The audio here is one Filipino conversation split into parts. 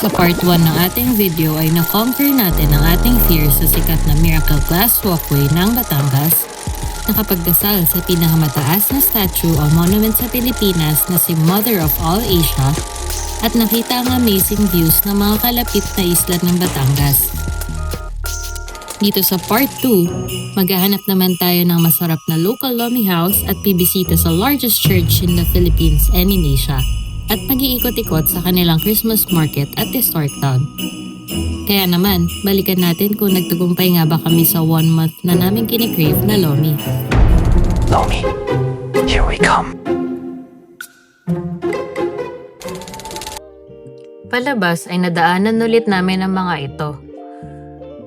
Sa part 1 ng ating video ay na-conquer natin ang ating fear sa sikat na Miracle Glass Walkway ng Batangas. Nakapagdasal sa pinakamataas na statue o monument sa Pilipinas na si Mother of All Asia at nakita ang amazing views ng mga kalapit na isla ng Batangas. Dito sa part 2, maghahanap naman tayo ng masarap na local lomi house at bibisita sa largest church in the Philippines and in Asia at mag-iikot-ikot sa kanilang Christmas market at historic town. Kaya naman, balikan natin kung nagtagumpay nga ba kami sa 1 month na namin kinikrave na lomi. Lomi, here we come. Palabas ay nadaanan ulit namin ang mga ito.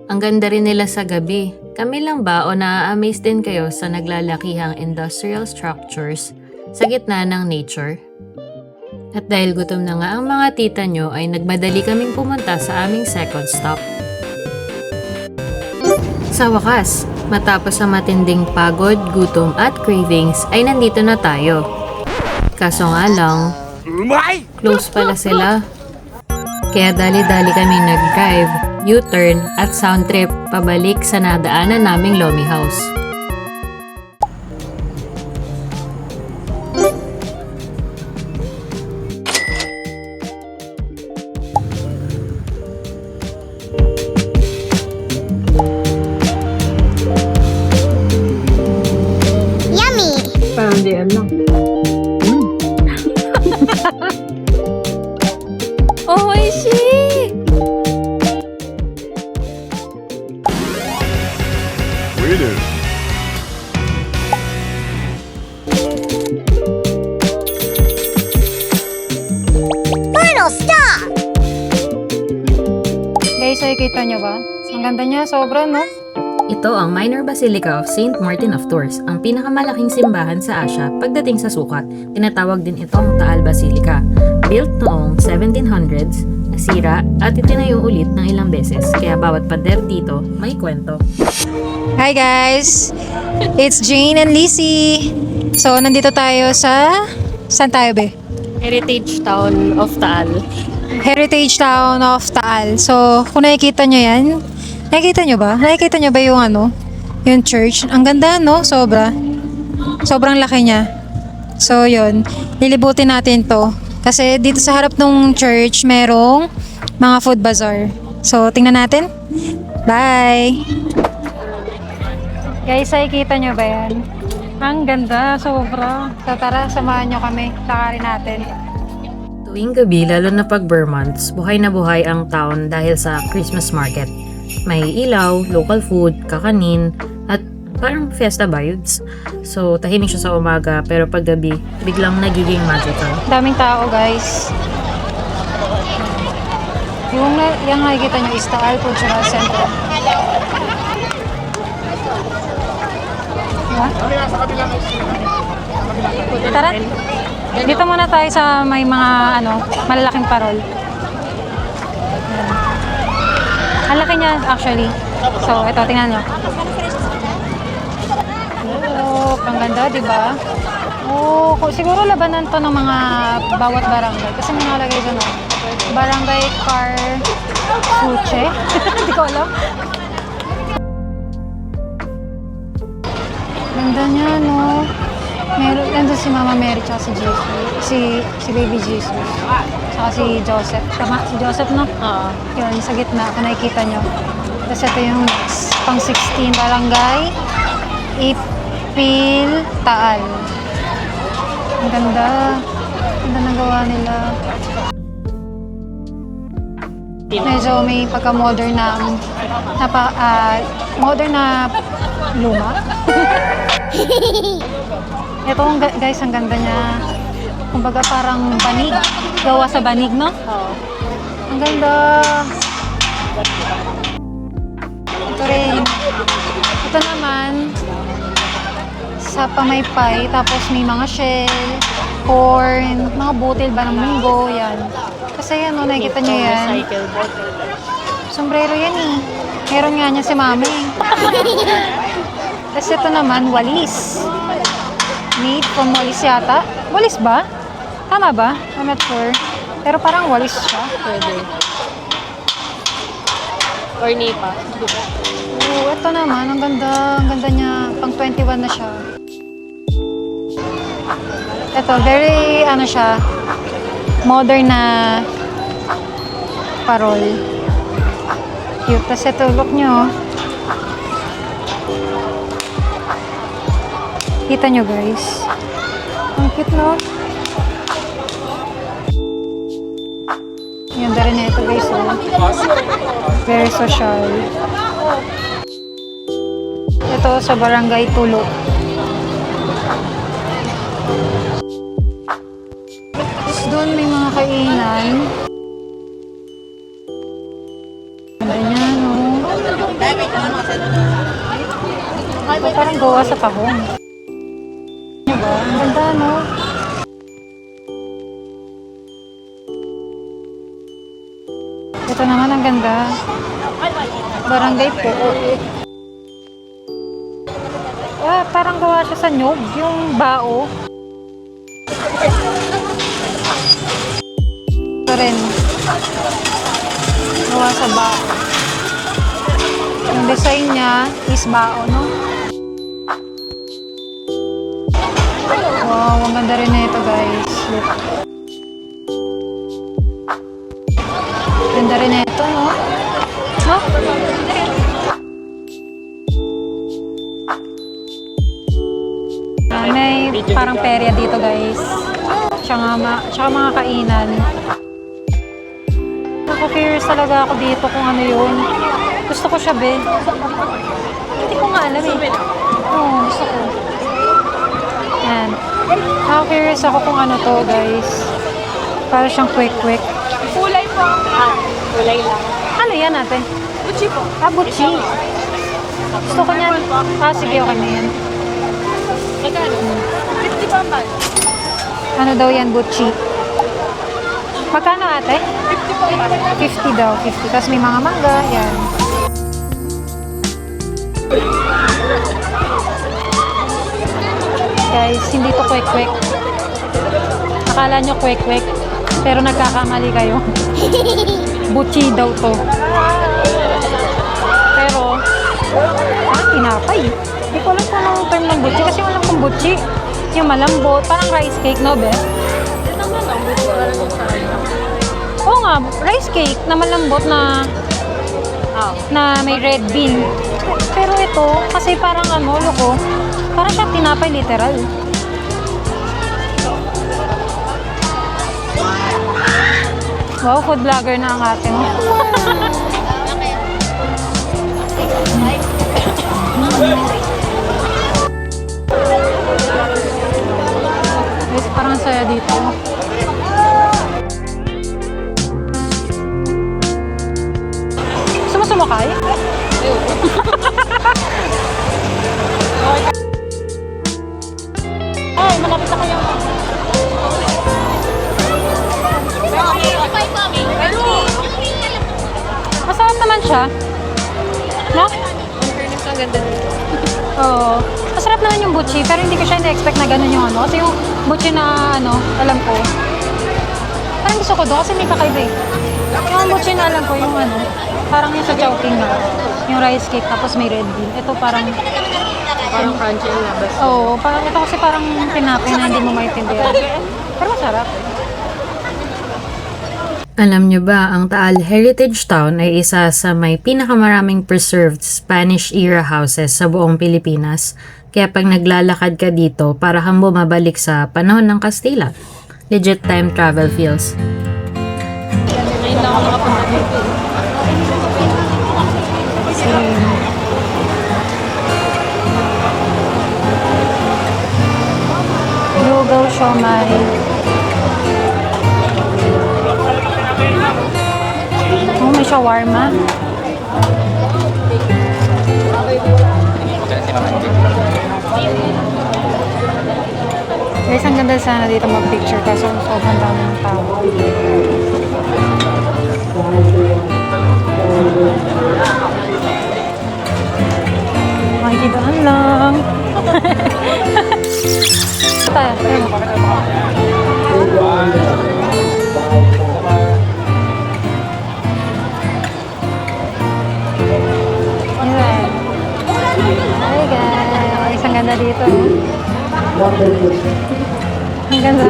Ang ganda rin nila sa gabi. Kami lang ba o naa-amaze din kayo sa naglalakihang industrial structures sa gitna ng nature? At dahil gutom na nga ang mga tita nyo ay nagmadali kaming pumunta sa aming second stop. Sa wakas, matapos ang matinding pagod, gutom at cravings ay nandito na tayo. Kaso nga lang, close pala sila. Kaya dali-dali kami nag-drive, U-turn at sound trip pabalik sa nadaanan naming lomi house. Parang DM lang. Oh, I see! Weird. Final stop! Guys, nakikita nyo ba? Ang ganda niya, sobra, no? Ito ang Minor Basilica of St. Martin of Tours, ang pinakamalaking simbahan sa Asia pagdating sa sukat. Tinatawag din itong Taal Basilica. Built noong 1700s, nasira at itinayo ulit ng ilang beses, kaya bawat pader dito may kwento. Hi guys! It's Jane and Lizzie! So, nandito tayo sa... Saan tayo, be? Heritage Town of Taal. Heritage Town of Taal. So, kung nakikita nyo yan, nakikita nyo ba? Nakikita nyo ba yung ano? Yung church? Ang ganda, no? Sobra. Sobrang laki niya. So, yun. Lilibutin natin to. Kasi dito sa harap ng church, merong mga food bazaar. So, tingnan natin. Bye! Guys, nakikita nyo ba yan? Ang ganda, sobra. So, tara, samahan nyo kami. Lakarin natin. Tuwing gabi, lalo na pag Burr months, buhay na buhay ang town dahil sa Christmas market. May ilaw, local food, kakanin, at parang fiesta vibes. So, tahimik siya sa umaga, pero pag gabi, biglang nagiging magical. Daming tao, guys. Yung nakikita nyo is Taal Cultural Center. Diba? Tara, dito muna tayo sa may mga malalaking parol. Ang laki niya actually. So, ito, tingnan nyo. Oh, ang ganda, di ba? Oh, siguro labanan to ng mga bawat barangay. Kasi may nakalagay doon, no? Barangay Car Suche. Hindi ko alam. Ganda niya, no? Meron, nandun si Mama Mary tsaka si Jesus. Si Baby Jesus. Tsaka si Joseph. Tama, si Joseph, no? Oo. Yun, sa gitna, kung nakikita nyo. Tapos ito yung pang 16 barangay. Ipil Taal. Ang ganda. Ang ganda ng gawa nila. Medyo may pagka-modern na modern na luma. Ito guys, ang ganda niya. Kumbaga parang banig. Gawa sa banig, no? Oo. Ang ganda. Ito rin. Ito naman, sa pamaypay, tapos may mga shell, corn, mga butil ba ng munggo, yan. Kasi yan, no, nakikita nyo yan. Recycle bottle. Sombrero yan eh. Meron nga niya si Mami. Tapos ito naman, walis. Made from walis yata. Walis ba? Tama ba? I'm not sure. Pero parang walis siya. Pwede. Or nipa. Oo, ito naman. Ang ganda. Ang ganda niya. Pang 21 na siya. Ito, very, ano siya, modern na parol. Cute. Tapos ito, look nyo. Kita nyo, guys. Ang cute, no? Ganda rin na ito, guys. Oh. Very social. Ito sa Barangay Tulo. Tapos doon may mga kainan. Ganda niya, no? Ito parang gawa sa tahong. Diba? Ang ganda, no? Ito naman ang ganda. Barangay po. Ah, parang gawa siya sa nyog, yung bao. Ito rin. Gawa sa bao. Yung design niya is bao, no? Wow, ang ganda rin na ito, guys. Look. Ganda rin na ito, no? No? May parang perya dito, guys. Tsaka mga kainan. Naku-curious talaga ako dito kung ano yun. Gusto ko siya, be. Hindi ko nga alam, eh. Oo, gusto ko. Yan. Naku-curious ako kung ano to, guys. Para siyang quick-quick. Kulay po. Kulay lang. Ano yan, ate? Gucci po. Ah, Gucci. Gusto ko niyan. Ah, sige, okay na yan. Magkano? 50 pa ba? Ano daw yan, Gucci? Magkano, ate? 50 po ba? 50 daw, 50. Tapos may mga mangga, yan. Guys, hindi to quick-quick. Akala nyo quick-quick, pero nagkakamali kayo. Gucci daw to. Pero, parang tinapay. Hindi ko alam kung anong term ng Gucci. Kasi walang kong Gucci. Yung malambot, parang rice cake, no, be? Oo nga, rice cake na malambot na may red bean. Pero ito, kasi parang ano, loko, parang siya tinapay literal. Wow, food vlogger na ang ating. Guys, parang saya dito. Gusto mo sumakay? Ay, malapit na kayo. Masarap naman siya. No? Ang ganda nito. Oo. Masarap naman yung Gucci, pero hindi ko siya na-expect na gano'n yung ano. Kasi yung Gucci na ano, alam ko. Parang gusto ko doon kasi may kakaiba eh. Yung Gucci na alam ko, yung ano, parang yung sa Chowking na. Yung rice cake, tapos may red bean. Ito parang, Parang crunchy yung labas. oo, parang ito kasi parang tinapay na hindi mo maintindihan. Pero masarap. Alam nyo ba, ang Taal Heritage Town ay isa sa may pinakamaraming preserved Spanish-era houses sa buong Pilipinas. Kaya pag naglalakad ka dito, para kang bumabalik sa panahon ng Kastila. Legit time travel feels. Ngayon lang ako makapunta dito. Lugaw siomai. Oh, may shawarma. Guys, ang ganda sana dito mag-picture kaso sobrang dami ng tao. Makikidaan lang. Tayo, tayo. dito. Ang ganda.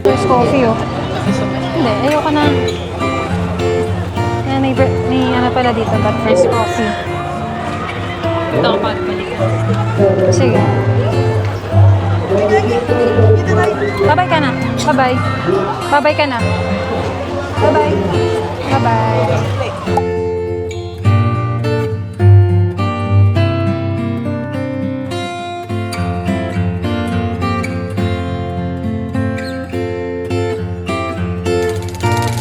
There's coffee, oh. Hindi, ayoko na. Yan, may ano pala dito, but first coffee. Ito ako pagbalik. Sige. Bye-bye ka na. Bye-bye. Bye-bye ka na. Bye-bye. Bye-bye.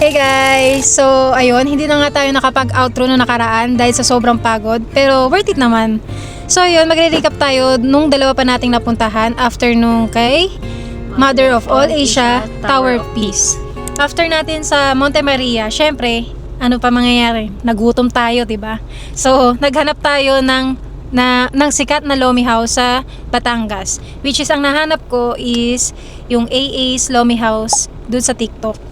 Hey guys! So, ayun, hindi na nga tayo nakapag-outro na nakaraan dahil sa sobrang pagod. Pero worth it naman. So, ayun, magre-recap tayo nung dalawa pa nating napuntahan after nung kay Mother of All Asia, Tower of Peace. After natin sa Monte Maria, syempre, ano pa mangyayari? Nagutom tayo, 'di ba? So, naghanap tayo ng sikat na Lomi House sa Batangas. Which is, ang nahanap ko is yung AA's Lomi House dun sa TikTok.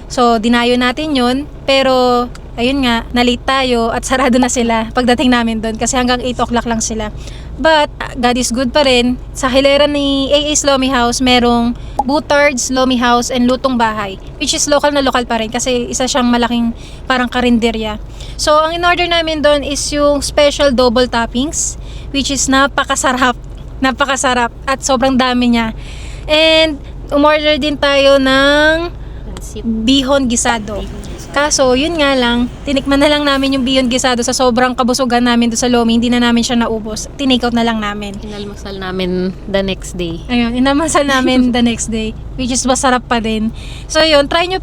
So, dinayo natin yun. Pero, ayun nga, na-late tayo at sarado na sila pagdating namin doon kasi hanggang 8 o'clock lang sila. But, God is good pa rin. Sa hilera ni AA's Lomi House, merong Butard's Lomi House and Lutong Bahay. Which is local na local pa rin kasi isa siyang malaking parang karinderya. So, ang in-order namin doon is yung special double toppings. Which is napakasarap. Napakasarap. At sobrang dami niya. And, umorder din tayo ng bihon gisado. Kaso, yun nga lang, tinikman na lang namin yung bihon gisado sa sobrang kabusugan namin doon sa Lomi. Hindi na namin siya naubos. Tinake out na lang namin. Inalmasal namin the next day. Ayun, inamasal namin the next day. Which is masarap pa din. So yun, try nyo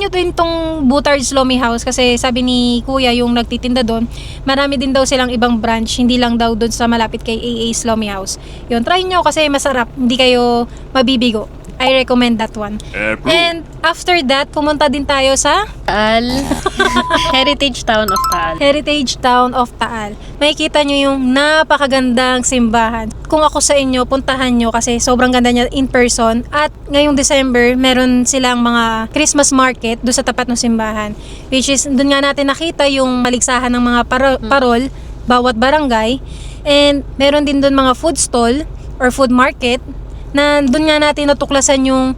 din tong Butard's Lomi House kasi sabi ni Kuya yung nagtitinda doon, marami din daw silang ibang branch, hindi lang daw doon sa malapit kay AA's Lomi House. Yun, try nyo kasi masarap. Hindi kayo mabibigo. I recommend that one. And after that, pumunta din tayo sa Taal. Heritage Town of Taal. Heritage Town of Taal. Makikita nyo yung napakagandang simbahan. Kung ako sa inyo, puntahan nyo kasi sobrang ganda niya in person. At ngayong December, meron silang mga Christmas market doon sa tapat ng simbahan. Which is, doon nga natin nakita yung maligsahan ng mga parol, bawat barangay. And meron din doon mga food stall or food market na doon nga natin natuklasan yung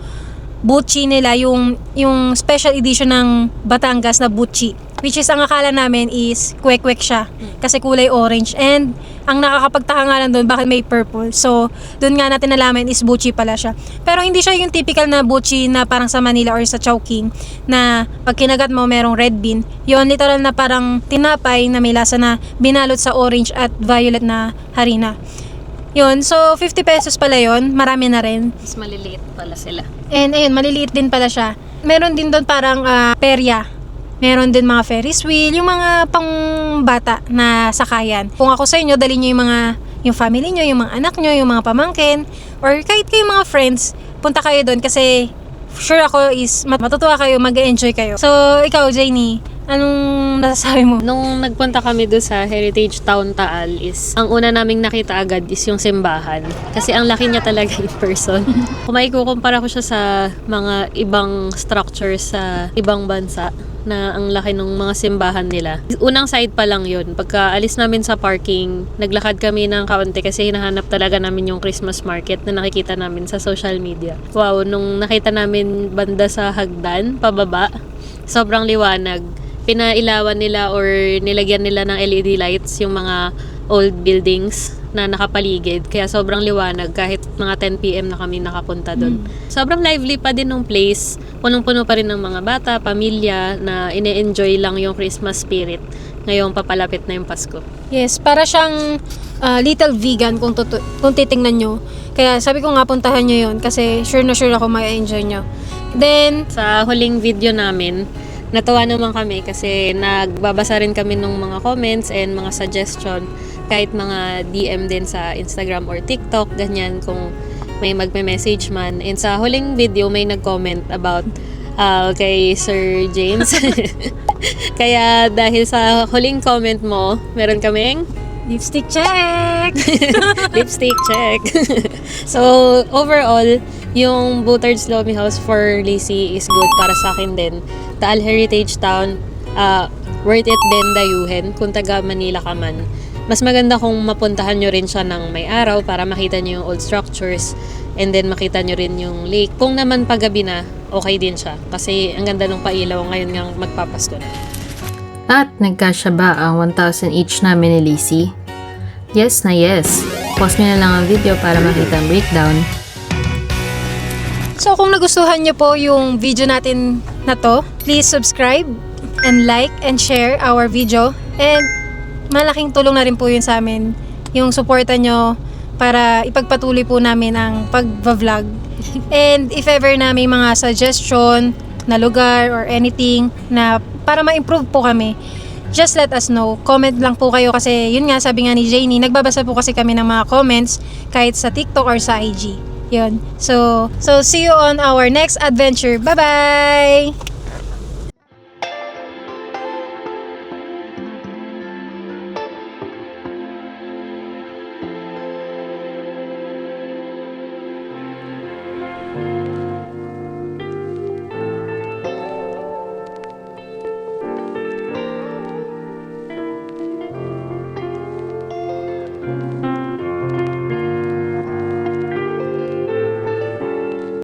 buchi nila, yung special edition ng Batangas na buchi. Which is, ang akala namin is kwek-kwek siya kasi kulay orange. And ang nakakapagtaka nga lang doon, bakit may purple. So, doon nga natin nalaman is buchi pala siya. Pero hindi siya yung typical na buchi na parang sa Manila or sa Chowking na pag kinagat mo merong red bean. Yun, literal na parang tinapay na may lasa na binalot sa orange at violet na harina. Yun, so 50 pesos pala yun. Marami na rin. Mas maliliit pala sila. And ayun, maliliit din pala siya. Meron din doon parang perya. Meron din mga Ferris wheel, yung mga pang bata na sakayan. Kung ako sa inyo, dali nyo yung family nyo, yung mga anak nyo, yung mga pamangkin, or kahit kayo mga friends, punta kayo doon kasi sure ako is matutuwa kayo, mag-enjoy kayo. So, ikaw, Janie, anong nasasabi mo? Nung nagpunta kami doon sa Heritage Town Taal is, ang una naming nakita agad is yung simbahan. Kasi ang laki niya talaga in person. Kung maikukumpara ko siya sa mga ibang structures sa ibang bansa, na ang laki ng mga simbahan nila. Unang side pa lang yun. Pagka alis namin sa parking, naglakad kami ng kaunti kasi hinahanap talaga namin yung Christmas market na nakikita namin sa social media. Wow, nung nakita namin banda sa hagdan, pababa, sobrang liwanag. Pinailawan nila or nilagyan nila ng LED lights yung mga old buildings na nakapaligid. Kaya sobrang liwanag kahit mga 10 PM na kami nakapunta doon. Sobrang lively pa din ng place. Punong-puno pa rin ng mga bata, pamilya na ine-enjoy lang yung Christmas spirit ngayong papalapit na yung Pasko. Yes, para siyang little vegan kung titingnan nyo. Kaya sabi ko nga puntahan nyo yun kasi sure na sure ako ma-enjoy nyo. Then, Sa huling video namin, natuwa naman kami kasi nagbabasa rin kami ng mga comments and mga suggestion, kahit mga DM din sa Instagram or TikTok, ganyan kung may magme-message man. And sa huling video, may nag-comment about kay Sir James. Kaya dahil sa huling comment mo, meron kaming lipstick check! lipstick check. So, overall, yung Butard's Lomi House for Lizzie is good para sa akin din. Taal Heritage Town, worth it din dayuhin kung taga Manila ka man. Mas maganda kung mapuntahan nyo rin siya ng may araw para makita nyo yung old structures and then makita nyo rin yung lake. Kung naman paggabi na, okay din siya kasi ang ganda ng pailaw ngayon nga magpapasko na. At nagkasya ba ang 1,000 each namin ni Lizzie? Yes na yes. Pause nyo na lang ang video para makita ang breakdown. So kung nagustuhan nyo po yung video natin na to, please subscribe and like and share our video. And malaking tulong na rin po yun sa amin, yung suporta nyo para ipagpatuloy po namin ang pag-vlog. And if ever na may mga suggestion na lugar or anything na para ma-improve po kami, just let us know. Comment lang po kayo kasi yun nga, sabi nga ni Janie, nagbabasa po kasi kami ng mga comments kahit sa TikTok or sa IG. Yun. So see you on our next adventure. Bye-bye!